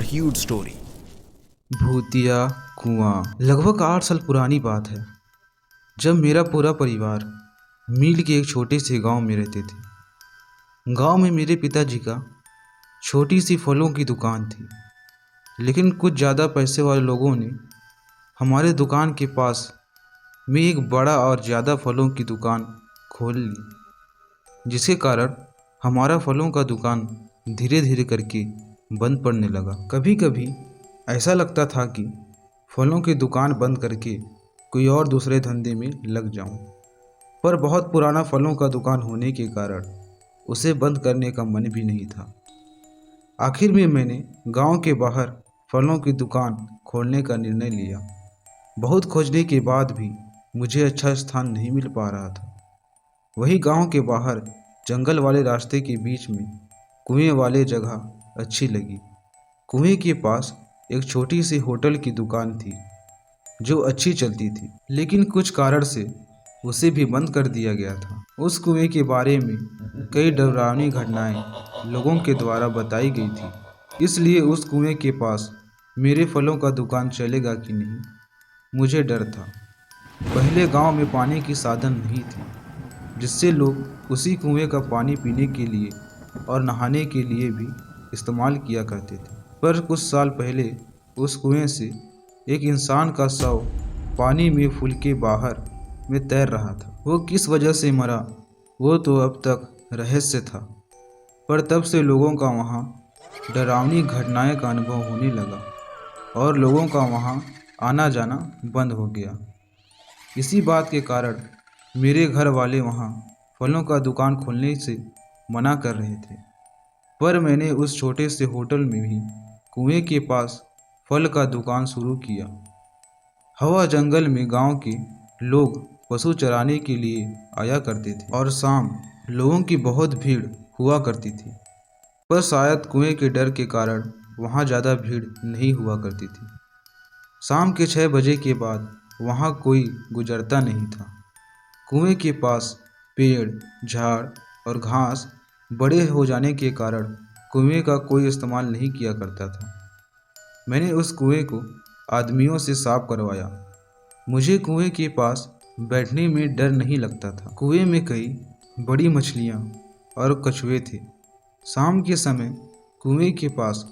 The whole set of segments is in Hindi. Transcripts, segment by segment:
Huge story. भूतिया कुआं। लगभग 8 साल पुरानी बात है, जब मेरा पूरा परिवार मील के एक छोटे से गांव में रहते थे। गांव में मेरे पिताजी का छोटी सी फलों की दुकान थी, लेकिन कुछ ज़्यादा पैसे वाले लोगों ने हमारे दुकान के पास में एक बड़ा और ज़्यादा फलों की दुकान खोल ली, जिसके कारण हमारा फलों का दुकान धीरे धीरे करके बंद पड़ने लगा। कभी कभी ऐसा लगता था कि फलों की दुकान बंद करके कोई और दूसरे धंधे में लग जाऊं, पर बहुत पुराना फलों का दुकान होने के कारण उसे बंद करने का मन भी नहीं था। आखिर में मैंने गांव के बाहर फलों की दुकान खोलने का निर्णय लिया। बहुत खोजने के बाद भी मुझे अच्छा स्थान नहीं मिल पा रहा था। वही गांव के बाहर जंगल वाले रास्ते के बीच में कुएं वाले जगह अच्छी लगी। कुएं के पास एक छोटी सी होटल की दुकान थी जो अच्छी चलती थी, लेकिन कुछ कारण से उसे भी बंद कर दिया गया था। उस कुएं के बारे में कई डरावनी घटनाएं लोगों के द्वारा बताई गई थी, इसलिए उस कुएं के पास मेरे फलों का दुकान चलेगा कि नहीं, मुझे डर था। पहले गांव में पानी की साधन नहीं थी, जिससे लोग उसी कुएं का पानी पीने के लिए और नहाने के लिए भी इस्तेमाल किया करते थे। पर कुछ साल पहले उस कुएं से एक इंसान का शव पानी में फूल के बाहर में तैर रहा था। वो किस वजह से मरा वो तो अब तक रहस्य था, पर तब से लोगों का वहाँ डरावनी घटनाएं का अनुभव होने लगा और लोगों का वहाँ आना जाना बंद हो गया। इसी बात के कारण मेरे घर वाले वहाँ फलों का दुकान खोलने से मना कर रहे थे, पर मैंने उस छोटे से होटल में भी कुएं के पास फल का दुकान शुरू किया। हवा जंगल में गांव के लोग पशु चराने के लिए आया करते थे और शाम लोगों की बहुत भीड़ हुआ करती थी, पर शायद कुएं के डर के कारण वहाँ ज़्यादा भीड़ नहीं हुआ करती थी। शाम के 6 बजे के बाद वहाँ कोई गुजरता नहीं था। कुएं के पास पेड़, झाड़ और घास बड़े हो जाने के कारण कुएं का कोई इस्तेमाल नहीं किया करता था। मैंने उस कुएं को आदमियों से साफ करवाया। मुझे कुएं के पास बैठने में डर नहीं लगता था। कुएं में कई बड़ी मछलियाँ और कछुए थे। शाम के समय कुएं के पास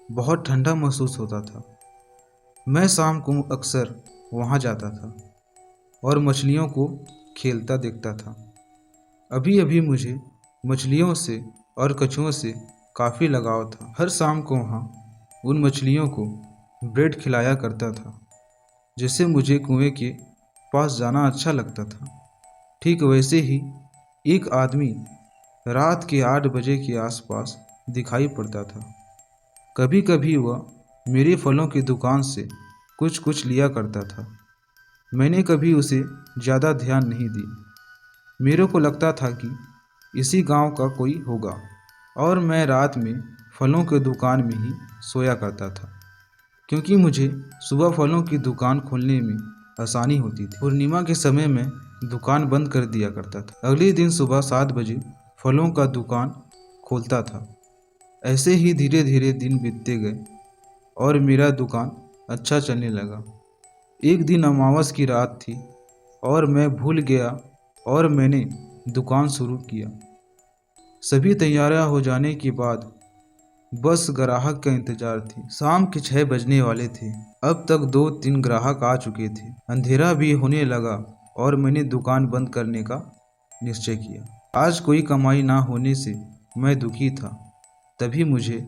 बहुत ठंडा महसूस होता था। मैं शाम को अक्सर वहाँ जाता था और मछलियों को खेलता देखता था। अभी अभी मुझे मछलियों से और कछुओं से काफ़ी लगाव था। हर शाम को वहाँ उन मछलियों को ब्रेड खिलाया करता था, जिससे मुझे कुएं के पास जाना अच्छा लगता था। ठीक वैसे ही एक आदमी रात के 8 बजे के आसपास दिखाई पड़ता था। कभी कभी वह मेरे फलों की दुकान से कुछ कुछ लिया करता था। मैंने कभी उसे ज़्यादा ध्यान नहीं दिया। मेरे को लगता था कि इसी गांव का कोई होगा और मैं रात में फलों की दुकान में ही सोया करता था, क्योंकि मुझे सुबह फलों की दुकान खोलने में आसानी होती थी। पूर्णिमा के समय में दुकान बंद कर दिया करता था। अगले दिन सुबह 7 बजे फलों का दुकान खोलता था। ऐसे ही धीरे धीरे दिन बीतते गए और मेरा दुकान अच्छा चलने लगा। एक दिन अमावस की रात थी और मैं भूल गया और मैंने दुकान शुरू किया। सभी तैयारियां हो जाने के बाद बस ग्राहक का इंतजार थी। शाम के 6 बजने वाले थे। अब तक 2-3 ग्राहक आ चुके थे। अंधेरा भी होने लगा और मैंने दुकान बंद करने का निश्चय किया। आज कोई कमाई ना होने से मैं दुखी था। तभी मुझे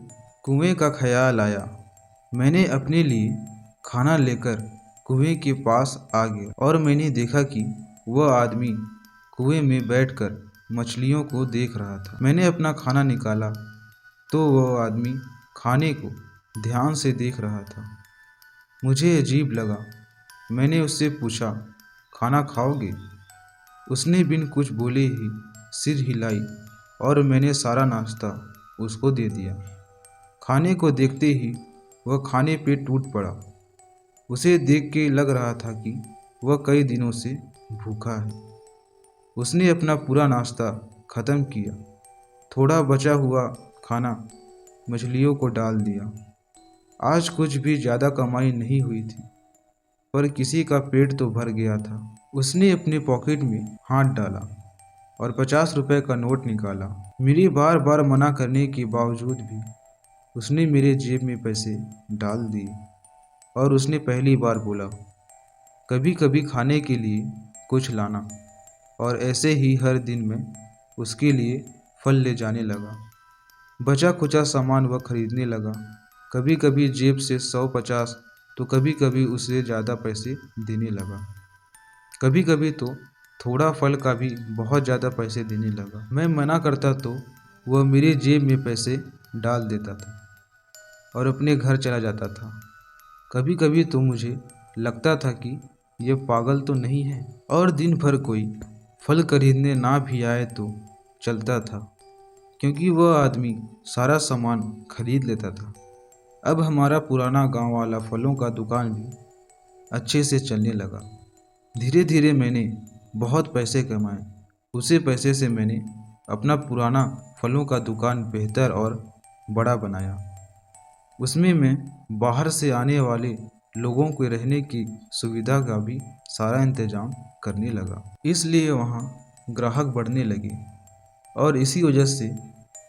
कुएं का ख्याल आया। मैंने अपने लिए खाना लेकर कुएं के पास आ गया और मैंने देखा कि वह आदमी कुएं में बैठकर मछलियों को देख रहा था। मैंने अपना खाना निकाला तो वह आदमी खाने को ध्यान से देख रहा था। मुझे अजीब लगा। मैंने उससे पूछा, खाना खाओगे? उसने बिन कुछ बोले ही सिर हिलाई और मैंने सारा नाश्ता उसको दे दिया। खाने को देखते ही वह खाने पे टूट पड़ा। उसे देख के लग रहा था कि वह कई दिनों से भूखा है। उसने अपना पूरा नाश्ता ख़त्म किया। थोड़ा बचा हुआ खाना मछलियों को डाल दिया। आज कुछ भी ज़्यादा कमाई नहीं हुई थी, पर किसी का पेट तो भर गया था। उसने अपने पॉकेट में हाथ डाला और 50 रुपए का नोट निकाला। मेरी बार बार मना करने के बावजूद भी उसने मेरे जेब में पैसे डाल दिए और उसने पहली बार बोला, कभी कभी खाने के लिए कुछ लाना। और ऐसे ही हर दिन मैं उसके लिए फल ले जाने लगा। बचा कुचा सामान वह खरीदने लगा। कभी कभी जेब से 100-50 तो कभी कभी उससे ज़्यादा पैसे देने लगा। कभी कभी तो थोड़ा फल का भी बहुत ज़्यादा पैसे देने लगा। मैं मना करता तो वह मेरे जेब में पैसे डाल देता था और अपने घर चला जाता था। कभी कभी तो मुझे लगता था कि यह पागल तो नहीं है, और दिन भर कोई फल खरीदने ना भी आए तो चलता था, क्योंकि वह आदमी सारा सामान खरीद लेता था। अब हमारा पुराना गांव वाला फलों का दुकान भी अच्छे से चलने लगा। धीरे धीरे मैंने बहुत पैसे कमाए। उसी पैसे से मैंने अपना पुराना फलों का दुकान बेहतर और बड़ा बनाया। उसमें मैं बाहर से आने वाले लोगों के रहने की सुविधा का भी सारा इंतजाम करने लगा। इसलिए वहाँ ग्राहक बढ़ने लगे और इसी वजह से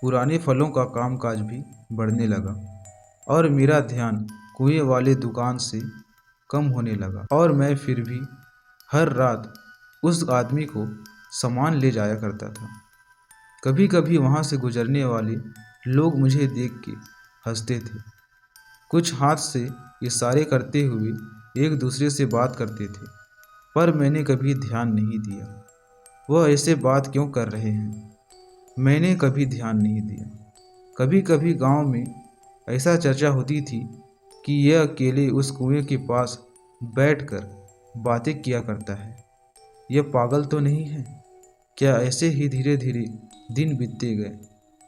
पुराने फलों का कामकाज भी बढ़ने लगा और मेरा ध्यान कुएं वाले दुकान से कम होने लगा। और मैं फिर भी हर रात उस आदमी को सामान ले जाया करता था। कभी कभी वहाँ से गुजरने वाले लोग मुझे देख के हंसते थे, कुछ हाथ से इशारे करते हुए एक दूसरे से बात करते थे, पर मैंने कभी ध्यान नहीं दिया। वह ऐसे बात क्यों कर रहे हैं, मैंने कभी ध्यान नहीं दिया। कभी कभी गांव में ऐसा चर्चा होती थी कि यह अकेले उस कुएं के पास बैठकर बातें किया करता है, यह पागल तो नहीं है क्या। ऐसे ही धीरे धीरे दिन बीतते गए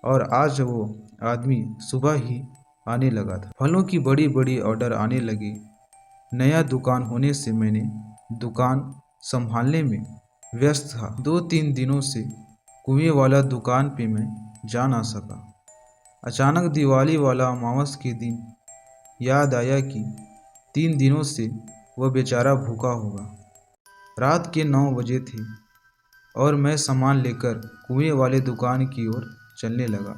और आज वो आदमी सुबह ही आने लगा था। फलों की बड़ी बड़ी ऑर्डर आने लगे। नया दुकान होने से मैंने दुकान संभालने में व्यस्त था। 2-3 दिनों से कुएं वाला दुकान पे मैं जा ना सका। अचानक दिवाली वाला अमावस के दिन याद आया कि 3 दिनों से वह बेचारा भूखा होगा। रात के 9 बजे थे और मैं सामान लेकर कुएं वाले दुकान की ओर चलने लगा।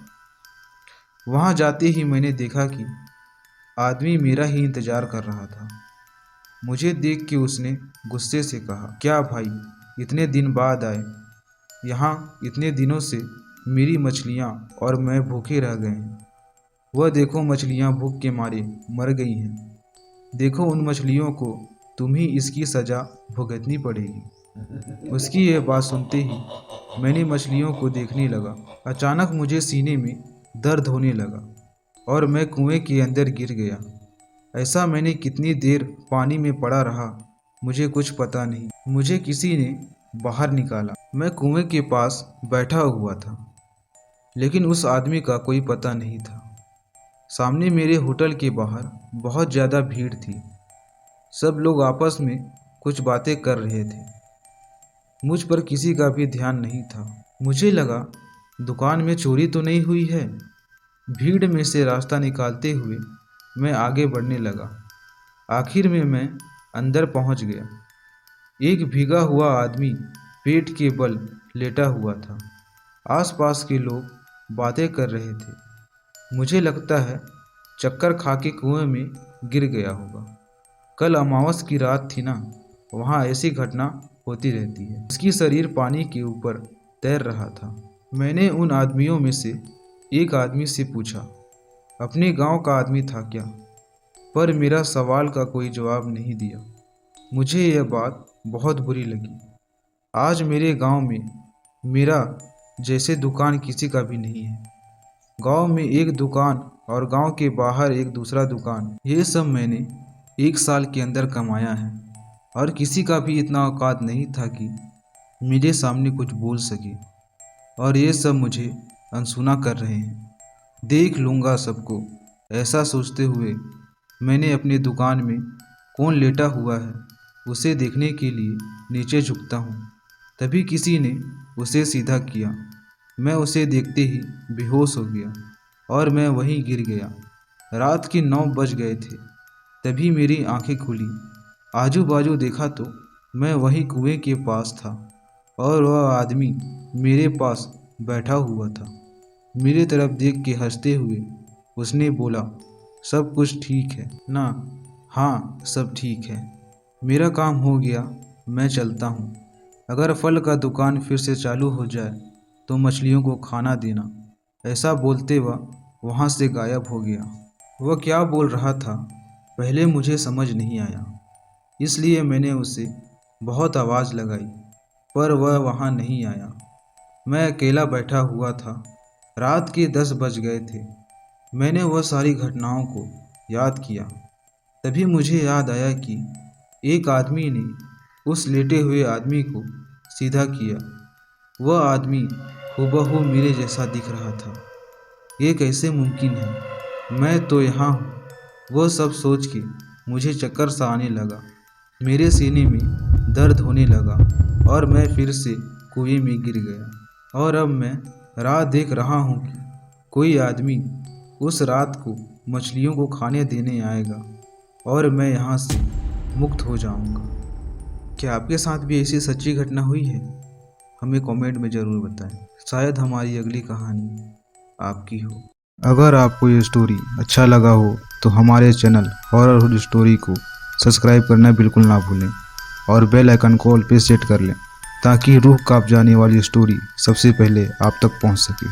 वहां जाते ही मैंने देखा कि आदमी मेरा ही इंतजार कर रहा था। मुझे देख के उसने गुस्से से कहा, क्या भाई इतने दिन बाद आए, यहाँ इतने दिनों से मेरी मछलियाँ और मैं भूखे रह गए हैं। वह देखो मछलियाँ भूख के मारे मर गई हैं। देखो उन मछलियों को तुम्ही इसकी सज़ा भुगतनी पड़ेगी। उसकी यह बात सुनते ही मैंने मछलियों को देखने लगा। अचानक मुझे सीने में दर्द होने लगा और मैं कुएं के अंदर गिर गया। ऐसा मैंने कितनी देर पानी में पड़ा रहा मुझे कुछ पता नहीं। मुझे किसी ने बाहर निकाला। मैं कुएं के पास बैठा हुआ था, लेकिन उस आदमी का कोई पता नहीं था। सामने मेरे होटल के बाहर बहुत ज़्यादा भीड़ थी। सब लोग आपस में कुछ बातें कर रहे थे। मुझ पर किसी का भी ध्यान नहीं था। मुझे लगा दुकान में चोरी तो नहीं हुई है। भीड़ में से रास्ता निकालते हुए मैं आगे बढ़ने लगा। आखिर में मैं अंदर पहुंच गया। एक भीगा हुआ आदमी पेट के बल लेटा हुआ था। आसपास के लोग बातें कर रहे थे। मुझे लगता है चक्कर खा के कुएं में गिर गया होगा। कल अमावस की रात थी ना, वहाँ ऐसी घटना होती रहती है। उसकी शरीर पानी के ऊपर तैर रहा था। मैंने उन आदमियों में से एक आदमी से पूछा, अपने गांव का आदमी था क्या, पर मेरा सवाल का कोई जवाब नहीं दिया। मुझे यह बात बहुत बुरी लगी। आज मेरे गांव में मेरा जैसे दुकान किसी का भी नहीं है। गांव में एक दुकान और गांव के बाहर एक दूसरा दुकान, ये सब मैंने 1 साल के अंदर कमाया है और किसी का भी इतना औकात नहीं था कि मेरे सामने कुछ बोल सके। और ये सब मुझे अनसुना कर रहे हैं। देख लूँगा सबको, ऐसा सोचते हुए मैंने अपनी दुकान में कौन लेटा हुआ है उसे देखने के लिए नीचे झुकता हूँ। तभी किसी ने उसे सीधा किया। मैं उसे देखते ही बेहोश हो गया और मैं वहीं गिर गया। रात के 9 बज गए थे। तभी मेरी आंखें खुली। आजू बाजू देखा तो मैं वहीं कुएं के पास था और वह आदमी मेरे पास बैठा हुआ था। मेरी तरफ देख के हंसते हुए उसने बोला, सब कुछ ठीक है ना? हाँ, सब ठीक है। मेरा काम हो गया, मैं चलता हूँ। अगर फल का दुकान फिर से चालू हो जाए तो मछलियों को खाना देना। ऐसा बोलते वह वहाँ से गायब हो गया। वह क्या बोल रहा था पहले मुझे समझ नहीं आया, इसलिए मैंने उसे बहुत आवाज़ लगाई, पर वह वहाँ नहीं आया। मैं अकेला बैठा हुआ था। रात के 10 बज गए थे। मैंने वह सारी घटनाओं को याद किया। तभी मुझे याद आया कि एक आदमी ने उस लेटे हुए आदमी को सीधा किया। वह आदमी हूबहू मेरे जैसा दिख रहा था। ये कैसे मुमकिन है? मैं तो यहाँ हूँ। वह सब सोच के मुझे चक्कर सा आने लगा। मेरे सीने में दर्द होने लगा और मैं फिर से कुएं में गिर गया। और अब मैं राह देख रहा हूँ कि कोई आदमी उस रात को मछलियों को खाने देने आएगा और मैं यहाँ से मुक्त हो जाऊँगा। क्या आपके साथ भी ऐसी सच्ची घटना हुई है? हमें कमेंट में ज़रूर बताएं। शायद हमारी अगली कहानी आपकी हो। अगर आपको ये स्टोरी अच्छा लगा हो तो हमारे चैनल हॉरर स्टोरी को सब्सक्राइब करना बिल्कुल ना भूलें और बेल आइकन को ऑल पे सेट कर लें ताकि रूह कांप जाने वाली स्टोरी सबसे पहले आप तक पहुंच सके।